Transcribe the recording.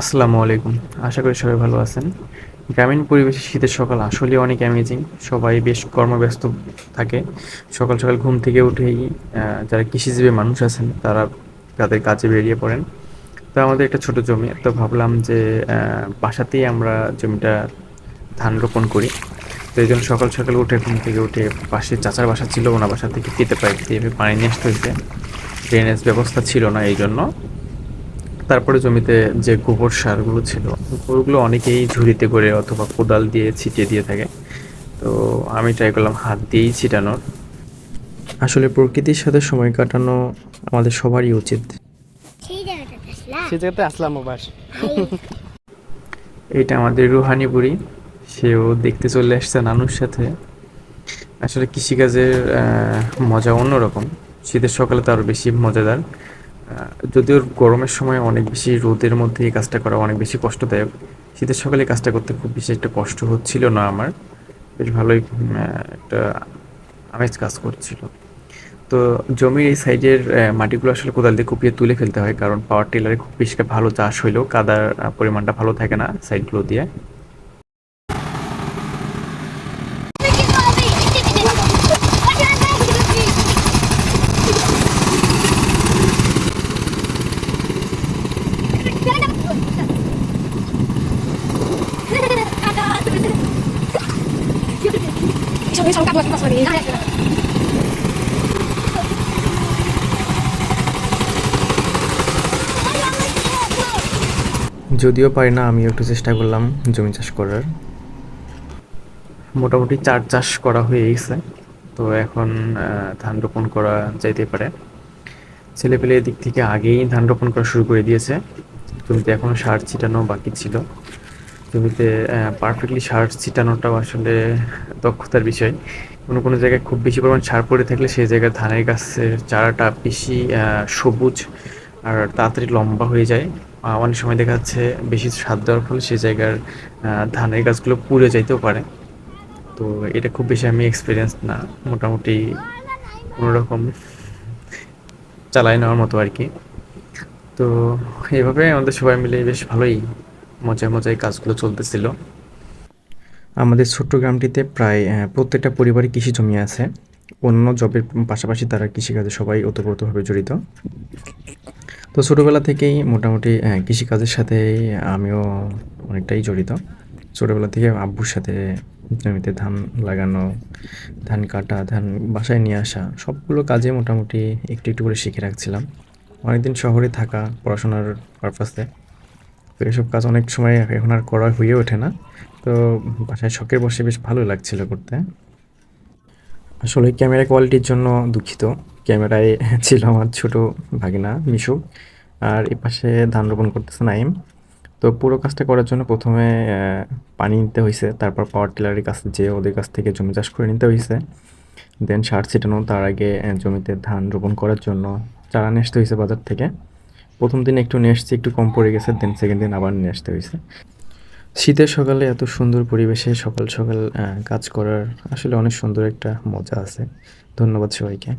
আসসালামু আলাইকুম। আশা করি সবাই ভালো আছেন। গ্রামীণ পরিবেশে শীতের সকাল আসলেই অনেক অ্যামেজিং। সবাই বেশ কর্মব্যস্ত থাকে। সকাল, সকাল ঘুম থেকে উঠেই যারা কৃষিজীবী মানুষ আছেন তারা তাদের কাজে বেরিয়ে পড়েন। তো আমাদের একটা ছোট জমি। তো ভাবলাম যে বাসাতেই আমরা জমিটা ধান রোপণ করি। তো এইজন্য সকাল, সকাল উঠে ঘুম থেকে উঠে পাশে চাচার বাসা ছিল, ওনার বাসা থেকে ফিতে পাইপ দিয়ে পানি নিয়ে আসতে হইছে। ড্রেনেজ ব্যবস্থা ছিল না এইজন্য। তারপরে জমিতে যে গোবর সারগুলো ছিল, ওগুলো অনেকেই ঝুড়িতে করে অথবা কোদাল দিয়ে ছিটিয়ে দিয়ে থাকে। তো আমি ট্রাই করলাম হাত দিয়েই ছিটানোর। আসলে প্রকৃতির সাথে সময় কাটানো আমাদের সবারই উচিত। সেই জায়গাতে আসলাম আবার। এটা আমাদের রুহানি বুড়ি, সেও দেখতে চলে আসছে নানুর সাথে। আসলে কৃষিকাজের মজা অন্যরকম। শীতের সকালে তো আরও বেশি মজাদার। যদিও গরমের সময় অনেক বেশি রোদের মধ্যে এই কাজটা করা অনেক বেশি কষ্টদায়ক। শীতের সকালে এই কাজটা করতে খুব বেশি একটা কষ্ট হচ্ছিল না আমার। বেশ ভালোই একটা আমেজ কাজ করছিল। তো জমির এই সাইডের মাটিগুলো আসলে কোদাল দিয়ে কুপিয়ে তুলে ফেলতে হয়, কারণ পাওয়ার টিলারে খুব বেশি একটা ভালো চাষ হইলেও কাদার পরিমাণটা ভালো থাকে না সাইডগুলো দিয়ে। যদিও পারি না, আমিও একটু চেষ্টা করলাম জমি চাষ করার। মোটামুটি ৪ চাষ করা হয়ে গেছে। তো এখন ধান রোপণ করা যাইতে পারে। ছেলেপেলে এদিক থেকে আগেই ধান রোপণ করা শুরু করে দিয়েছে। জমিতে এখনো সার ছিটানো বাকি ছিল। জমিতে পারফেক্টলি সার ছিটানোটাও আসলে দক্ষতার বিষয়। কোনো জায়গায় খুব বেশি পরিমাণ সার পড়ে থাকলে সেই জায়গায় ধানের গাছের চারাটা বেশি সবুজ আর তাড়াতাড়ি লম্বা হয়ে যায়। অনেক সময় দেখা যাচ্ছে বেশি সার দেওয়ার ফলে সেই জায়গার ধানের গাছগুলো পুড়ে যাইতেও পারে। তো এটা খুব বেশি আমি এক্সপেরিয়েন্স না। মোটামুটি কোনোরকম চালায় নেওয়ার মতো আরকি। তো এভাবে আমাদের সবাই মিলে বেশ ভালোই মজায়, মজায় কাজগুলো চলতেছিল। আমাদের ছোট্ট গ্রামটিতে প্রায় প্রত্যেকটা পরিবারে কৃষি জমি আছে। অন্য জবের পাশাপাশি তারা কৃষিকাজে সবাই ওতপ্রোতভাবে জড়িত। তো ছোটোবেলা থেকেই মোটামুটি কৃষিকাজের সাথে আমিও অনেকটাই জড়িত। ছোটোবেলা থেকে আব্বুর সাথে জমিতে ধান লাগানো, ধান কাটা, ধান বাসায় নিয়ে আসা সবগুলো কাজে মোটামুটি একটু, একটু করে শিখে রাখছিলাম। অনেকদিন শহরে থাকা পড়াশোনার পারপাসে। তো এসব কাজ অনেক সময় এখন আর করা হয়ে ওঠে না। তো বাসায় শখের বশে বেশ ভালো লাগছিল করতে। আসলে ক্যামেরা কোয়ালিটির জন্য দুঃখিত। ক্যামেরায় ছিল আমার ছোট ভাগিনা মিশু। আর এপাশে ধান রোপণ করতেছে নাইম। তো পুরো কাজটা করার জন্য ১ম এ পানি নিতে হইছে। তারপর পাওয়ার টিলারের কাছে যেয়ে ওদের কাছ থেকে জমি চাষ করে নিতে হইছে। দেন সার ছিটানো, তার আগে জমিতে ধান রোপণ করার জন্য চারা নিয়ে আসতে হইছে বাজার থেকে। ১ম দিন একটু নিয়ে আসছি, একটু কম পড়ে গেছে। দেন 2nd দিন আবার নিয়ে আসতে হইছে। শীতের সকালে এত সুন্দর পরিবেশে সকাল, সকাল কাজ করার আসলে অনেক সুন্দর একটা মজা আছে। ধন্যবাদ সবাইকে।